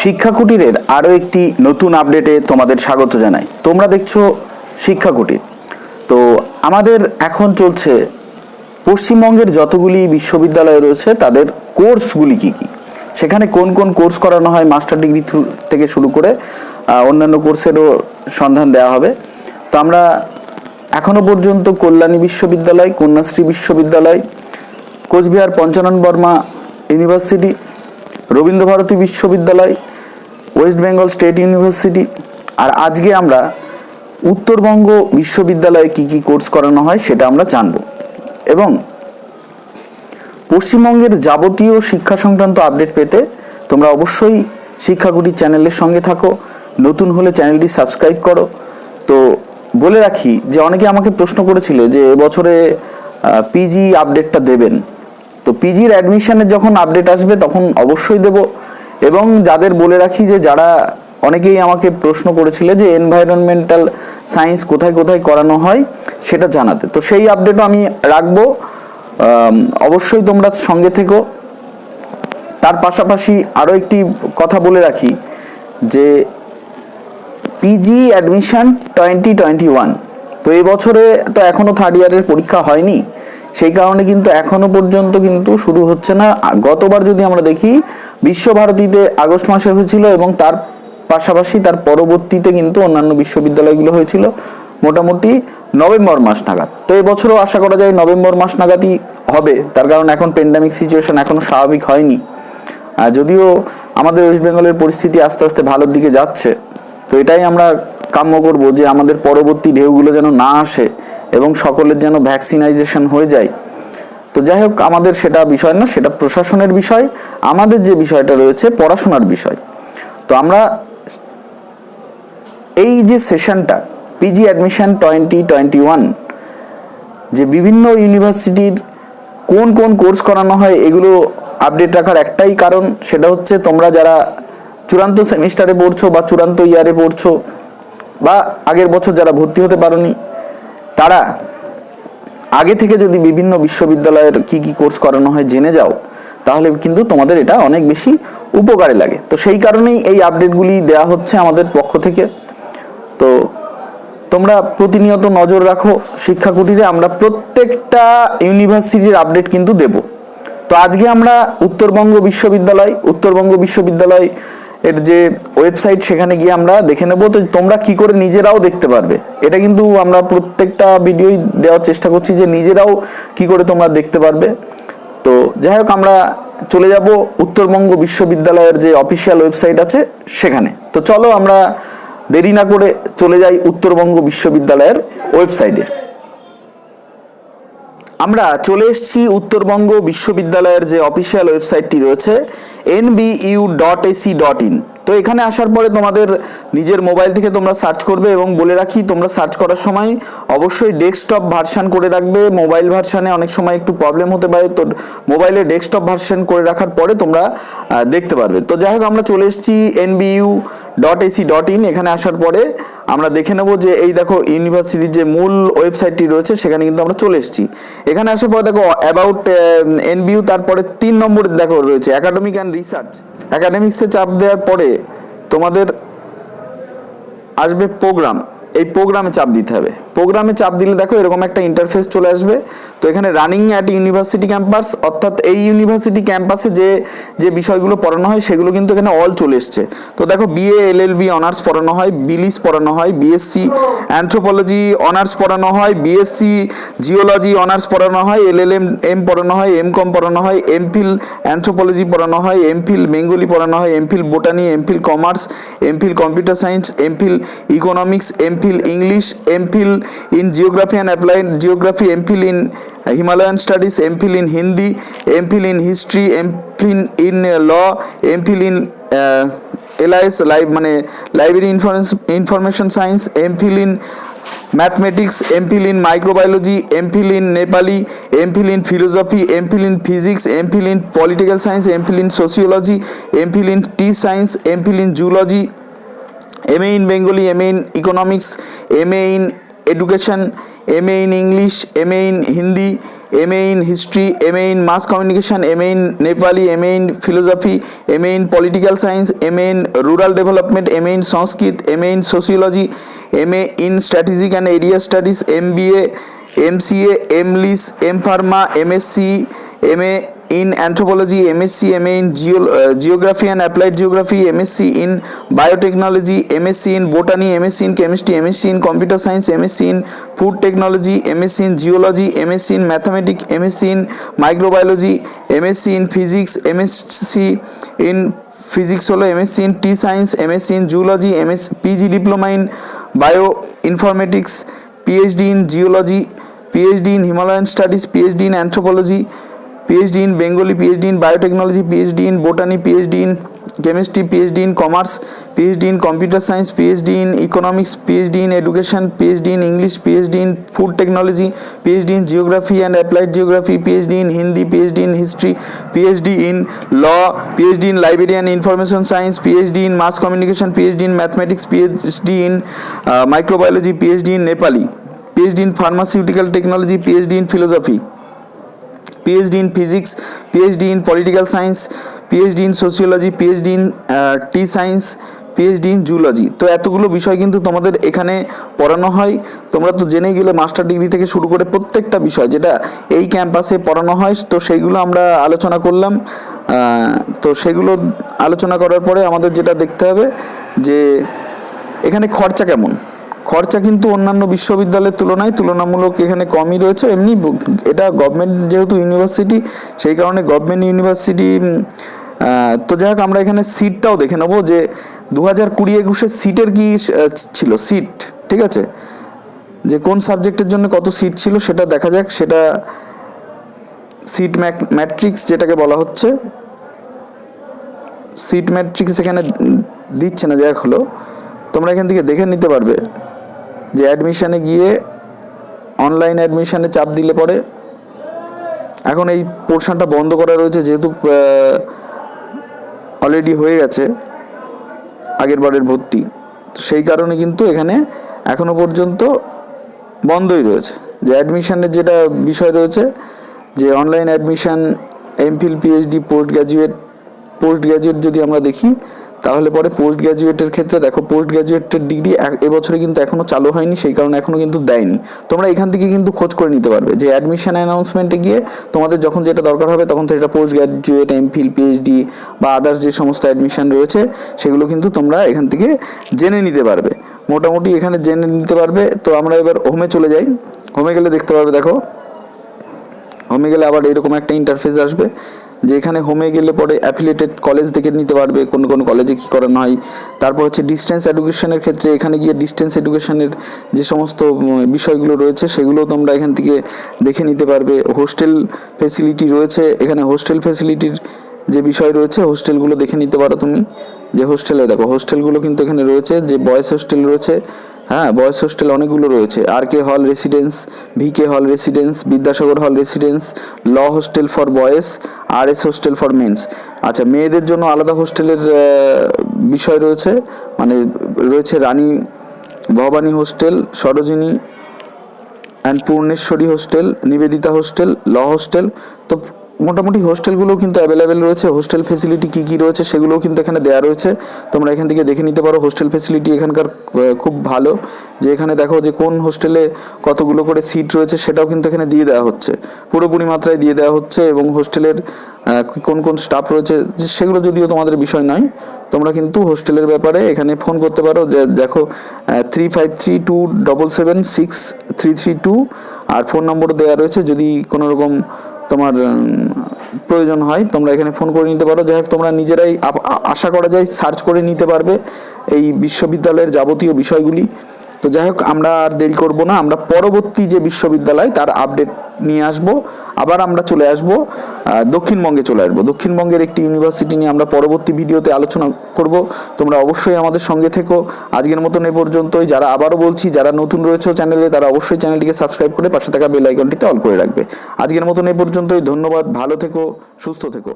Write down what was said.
শিক্ষা কুটিরের আরও একটি নতুন আপডেটে তোমাদের স্বাগত জানাই। তোমরা দেখছো শিক্ষা কুটির। তো আমাদের এখন চলছে পশ্চিমবঙ্গের যতগুলি বিশ্ববিদ্যালয় রয়েছে তাদের কোর্সগুলি কী কী, সেখানে কোন কোন কোর্স করানো হয়, মাস্টার ডিগ্রি থেকে শুরু করে অন্যান্য কোর্সেরও সন্ধান দেওয়া হবে। তো আমরা এখনও পর্যন্ত কল্যাণী বিশ্ববিদ্যালয়, কন্যাশ্রী বিশ্ববিদ্যালয়, কোচবিহার পঞ্চানন বর্মা ইউনিভার্সিটি, রবীন্দ্রভারতী বিশ্ববিদ্যালয়, ওয়েস্ট বেঙ্গল স্টেট ইউনিভার্সিটি, আর আজকে আমরা উত্তরবঙ্গ বিশ্ববিদ্যালয়ে কী কী কোর্স করানো হয় সেটা আমরা জানব। এবং পশ্চিমবঙ্গের যাবতীয় শিক্ষা সংক্রান্ত আপডেট পেতে তোমরা অবশ্যই শিক্ষাকুটির চ্যানেলের সঙ্গে থাকো। নতুন হলে চ্যানেলটি সাবস্ক্রাইব করো। তো বলে রাখি যে অনেকে আমাকে প্রশ্ন করেছিল যে এবছরে পিজি আপডেটটা দেবেন। তো পিজির অ্যাডমিশনের যখন আপডেট আসবে তখন অবশ্যই দেব। এবং যাদের বলে রাখি যে যারা অনেকেই আমাকে প্রশ্ন করেছিল যে এনভায়রনমেন্টাল সায়েন্স কোথায় কোথায় করানো হয় সেটা জানাতে, তো সেই আপডেটও আমি রাখবো। অবশ্যই তোমরা সঙ্গে থেকো। তার পাশাপাশি আরও একটি কথা বলে রাখি যে পিজি অ্যাডমিশন 2021, তো এই বছরে তো এখনও থার্ড ইয়ারের পরীক্ষা হয়নি, সেই কারণে কিন্তু এখনো পর্যন্ত কিন্তু শুরু হচ্ছে না। গতবার যদি আমরা দেখি বিশ্বভারতীতে আগস্ট মাসে হয়েছিল এবং তার পাশাপাশি তার পরবর্তীতে কিন্তু অন্যান্য বিশ্ববিদ্যালয়গুলো হয়েছিল মোটামুটি নভেম্বর মাস নাগাদ। তো এবছরও আশা করা যায় নভেম্বর মাস নাগাদই হবে, তার কারণ এখন প্যান্ডেমিক সিচুয়েশন এখনো স্বাভাবিক হয়নি। যদিও আমাদের ওয়েস্ট বেঙ্গলের পরিস্থিতি আস্তে আস্তে ভালোর দিকে যাচ্ছে, তো এটাই আমরা কাম্য করব যে আমাদের পরবর্তী ঢেউগুলো যেন না আসে এবং সকলের যেন ভ্যাকসিনাইজেশন হয়ে যায়। তো যাই হোক, আমাদের সেটা বিষয় না, সেটা প্রশাসনের বিষয়। আমাদের যে বিষয়টা রয়েছে পড়াশোনার বিষয়। তো আমরা এই যে সেশনটা পিজি অ্যাডমিশন 2021, যে বিভিন্ন ইউনিভার্সিটির কোন কোন কোর্স করানো হয় এগুলো আপডেট রাখার একটাই কারণ, সেটা হচ্ছে তোমরা যারা চূড়ান্ত সেমিস্টারে পড়ছো বা চূড়ান্ত ইয়ারে পড়ছো বা আগের বছর যারা ভর্তি হতে পারোনি, তারা আগে থেকে যদি বিভিন্ন বিশ্ববিদ্যালয়ের কি কি কোর্স করানো হয় জেনে যাও, তাহলে কিন্তু তোমাদের এটা অনেক বেশি উপকারে লাগে। তো সেই কারণেই এই আপডেটগুলি দেওয়া হচ্ছে আমাদের পক্ষ থেকে। তো তোমরা প্রতিনিয়ত নজর রাখো শিক্ষা কুটিরে, আমরা প্রত্যেকটা ইউনিভার্সিটির আপডেট কিন্তু দেব। তো আজকে আমরা উত্তরবঙ্গ বিশ্ববিদ্যালয় এর যে ওয়েবসাইট সেখানে গিয়ে আমরা দেখে নেব। তো তোমরা কি করে নিজেরাও দেখতে পারবে, এটা কিন্তু আমরা প্রত্যেকটা ভিডিওই দেওয়ার চেষ্টা করছি যে নিজেরাও কি করে তোমরা দেখতে পারবে। তো যাই হোক, আমরা চলে যাব উত্তরবঙ্গ বিশ্ববিদ্যালয়ের যে অফিসিয়াল ওয়েবসাইট আছে সেখানে। তো চলো আমরা দেরি না করে চলে যাই উত্তরবঙ্গ বিশ্ববিদ্যালয়ের ওয়েবসাইটে। আমরা চলে এসেছি উত্তরবঙ্গ বিশ্ববিদ্যালয়ের যে অফিসিয়াল ওয়েবসাইটটি রয়েছে nbu.ac.in। তো এখানে আসার পরে তোমাদের নিজের মোবাইল থেকে তোমরা সার্চ করবে, এবং বলে রাখি তোমরা সার্চ করার সময় অবশ্যই ডেস্কটপ ভার্সন করে রাখবে। মোবাইল ভার্সনে অনেক সময় একটু প্রবলেম হতে পারে, তো মোবাইলে ডেস্কটপ ভার্সন করে রাখার পরে তোমরা দেখতে পারবে। তো যাই হোক, আমরা চলে এসেছি nbu.ac.in। এখানে আসার পরে আমরা দেখে নেব যে এই দেখো ইউনিভার্সিটির যে মূল ওয়েবসাইটটি রয়েছে সেখানে কিন্তু আমরা চলে এসেছি। এখানে আসার পরে দেখো অ্যাবাউট এনবিইউ, তারপরে 3 নম্বরে দেখো রয়েছে একাডেমিক অ্যান্ড রিসার্চ। একাডেমিক্সে চাপ দেওয়ার পরে তোমাদের আসবে প্রোগ্রাম, এই প্রোগ্রামে চাপ দিতে হবে। প্রোগ্রামে চাপ দিলে দেখো এরকম একটা ইন্টারফেস চলে আসবে। তো এখানে রানিং অ্যাট ইউনিভার্সিটি ক্যাম্পাস, অর্থাৎ এই ইউনিভার্সিটি ক্যাম্পাসে যে বিষয়গুলো পড়ানো হয় সেগুলো কিন্তু এখানে অল চলে এসছে। তো দেখো বিএ এলএলবি অনার্স পড়ানো হয়, বিলিস পড়ানো হয়, বিএসসি অ্যানথ্রোপোলজি অনার্স পড়ানো হয়, বিএসসি জিওলজি অনার্স পড়ানো হয়, এলএলএম পড়ানো হয়, এমকম পড়ানো হয়, এমফিল অ্যানথ্রোপোলজি পড়ানো হয়, এমফিল বেঙ্গলি পড়ানো হয়, MPhil botany, MPhil commerce, MPhil computer science, MPhil economics, MPhil English, MPhil in geography and applied geography, MPhil in Himalayan studies, MPhil in Hindi, MPhil in history, MPhil in law, MPhil in LIS মানে library information science, MPhil in mathematics, MPhil in microbiology, MPhil in Nepali, MPhil in philosophy, MPhil in physics, MPhil in political science, MPhil in sociology, MPhil in tea science, MPhil in zoology, MA in Bengali, MA in economics, MA in education, MA in English, MA in Hindi, MA in history, MA in mass communication, MA in Nepali, MA in philosophy, MA in political science, MA in rural development, MA in Sanskrit, MA in sociology, MA in strategic and area studies, MBA, MCA, MLIS, M.Pharma, MSc, MA in anthropology, MSc, MA in geography and applied geography, MSc in biotechnology, MSc in botany, MSc in chemistry, MSc in computer science, MSc in food technology, MSc in geology, MSc in mathematics, MSc in microbiology, MSc in physics, MSc in physics হলো MSc in tea science, MSc in zoology, PG diploma in bioinformatics, PhD in geology, PhD in Himalayan studies, PhD in anthropology, PhD in Bengali, PhD in biotechnology, PhD in botany, PhD in chemistry, PhD in commerce, PhD in computer science, PhD in economics, PhD in education, PhD in English, PhD in food technology, PhD in geography and applied geography, PhD in Hindi, PhD in history, PhD in law, PhD in library and information science, PhD in mass communication, PhD in mathematics, PhD in microbiology, PhD in Nepali, PhD in pharmaceutical technology, PhD in philosophy, PhD in physics, PhD in political science, PhD in sociology, PhD in tea science, PhD in zoology। তো এতগুলো বিষয় কিন্তু তোমাদের এখানে পড়ানো হয়। তোমরা তো জেনেই গেলে মাস্টার ডিগ্রি থেকে শুরু করে প্রত্যেকটা বিষয় যেটা এই ক্যাম্পাসে পড়ানো হয়, তো সেইগুলো আমরা আলোচনা করলাম। তো সেগুলো আলোচনা করার পরে আমাদের যেটা দেখতে হবে যে এখানে খরচা কেমন। খরচা কিন্তু অন্যান্য বিশ্ববিদ্যালয়ের তুলনায় তুলনামূলক এখানে কমই রয়েছে। এমনি এটা গভর্নমেন্ট যেহেতু ইউনিভার্সিটি, সেই কারণে গভর্নমেন্ট ইউনিভার্সিটি। তো যাই হোক, আমরা এখানে সিটটাও দেখে নেবো যে 2020-21 সিটের কি ছিল সিট, ঠিক আছে, যে কোন সাবজেক্টের জন্য কত সিট ছিল সেটা দেখা যাক। সেটা সিট ম্যাট্রিক্স যেটাকে বলা হচ্ছে, সিট ম্যাট্রিক্স এখানে দিচ্ছে না, যাই হলো তোমরা এখান থেকে দেখে নিতে পারবে যে অ্যাডমিশানে গিয়ে অনলাইন অ্যাডমিশানে চাপ দিলে পরে এখন এই পোর্শনটা বন্ধ করা রয়েছে, যেহেতু অলরেডি হয়ে গেছে আগের বারের ভর্তি, তো সেই কারণে কিন্তু এখানে এখনো পর্যন্ত বন্ধই রয়েছে। যে অ্যাডমিশানের যেটা বিষয় রয়েছে যে online admission, MPhil, PhD, post graduate যদি আমরা দেখি তাহলে পরে পোস্ট গ্র্যাজুয়েটের ক্ষেত্রে দেখো, পোস্ট গ্র্যাজুয়েটের ডিগ্রি এবছরে কিন্তু এখনও চালু হয়নি, সেই কারণে এখনও কিন্তু দেয়নি। তোমরা এখান থেকে কিন্তু খোঁজ করে নিতে পারবে যে অ্যাডমিশন অ্যানাউন্সমেন্টে গিয়ে তোমাদের যখন যেটা দরকার হবে তখন সেটা পোস্ট গ্র্যাজুয়েট, এমফিল, পিএইচডি বা আদার্স যে সমস্ত অ্যাডমিশন রয়েছে সেগুলো কিন্তু তোমরা এখান থেকে জেনে নিতে পারবে, মোটামুটি এখানে জেনে নিতে পারবে। তো আমরা এবার হোমে চলে যাই। হোমে গেলে দেখতে পারবে, দেখো হোমে গেলে আবার এরকম একটা ইন্টারফেস আসবে, যে এখানে হোমে গেলে পরে অ্যাফিলিয়েটেড কলেজ দেখে নিতে পারবে কোন কোন কলেজে কী করানো হয়। তারপর হচ্ছে ডিস্টেন্স এডুকেশনের ক্ষেত্রে এখানে গিয়ে ডিস্টেন্স এডুকেশনের যে সমস্ত বিষয়গুলো রয়েছে সেগুলো তোমরা এখান থেকে দেখে নিতে পারবে। হোস্টেল ফেসিলিটি রয়েছে এখানে, হোস্টেল ফেসিলিটির যে বিষয় রয়েছে হোস্টেলগুলো দেখে নিতে পারো তুমি। যে হোস্টেলে দেখো হোস্টেলগুলো কিন্তু এখানে রয়েছে, যে বয়েজ হোস্টেল রয়েছে, হ্যাঁ বয়েজ হোস্টেল অনেকগুলো রয়েছে, RK hall residence, VK hall residence, Vidyasagar hall residence, law hostel for boys, RS hostel for men's. আচ্ছা, মেয়েদের জন্য আলাদা হোস্টেলের বিষয় রয়েছে, মানে রয়েছে Rani Bhabani hostel, Sarojini and Purneshwari hostel, Nivedita hostel, law hostel. তো মোটামুটি হোস্টেলগুলোও কিন্তু অ্যাভেলেবেল রয়েছে। হোস্টেল ফেসিলিটি কী কী রয়েছে সেগুলোও কিন্তু এখানে দেওয়া রয়েছে, তোমরা এখান থেকে দেখে নিতে পারো। হোস্টেল ফেসিলিটি এখানকার খুব ভালো, যে এখানে দেখো যে কোন হোস্টেলে কতগুলো করে সিট রয়েছে সেটাও কিন্তু এখানে দিয়ে দেওয়া হচ্ছে, পুরোপুরি মাত্রায় দিয়ে দেওয়া হচ্ছে। এবং হোস্টেলের কোন কোন স্টাফ রয়েছে সেগুলো যদিও তোমাদের বিষয় নয়, তোমরা কিন্তু হোস্টেলের ব্যাপারে এখানে ফোন করতে পারো। যে দেখো 3532776332 আর ফোন নম্বর দেওয়া রয়েছে, যদি কোনো রকম তোমার প্রয়োজন হয় তোমরা এখানে ফোন করে নিতে পারো। যাই হোক, তোমরা নিজেরাই আশা করা যায় সার্চ করে নিতে পারবে এই বিশ্ববিদ্যালয়ের যাবতীয় বিষয়গুলি। তো যাই হোক, আমরা আর দেরি করব না, আমরা পরবর্তী যে বিশ্ববিদ্যালয় তার আপডেট নিয়ে আসব। আবার আমরা চলে আসব দক্ষিণবঙ্গে চলে আসবো। দক্ষিণবঙ্গের একটি ইউনিভার্সিটি নিয়ে আমরা পরবর্তী ভিডিওতে আলোচনা করব। তোমরা অবশ্যই আমাদের সঙ্গে থেকো। আজকের মতন এ পর্যন্তই। যারা, আবারও বলছি, যারা নতুন রয়েছে চ্যানেলে তারা অবশ্যই চ্যানেলটিকে সাবস্ক্রাইব করে পাশে থাকা বেল আইকনটিতে অল করে রাখবে। আজকের মতন এ পর্যন্তই। ধন্যবাদ, ভালো থেকো, সুস্থ থেকো।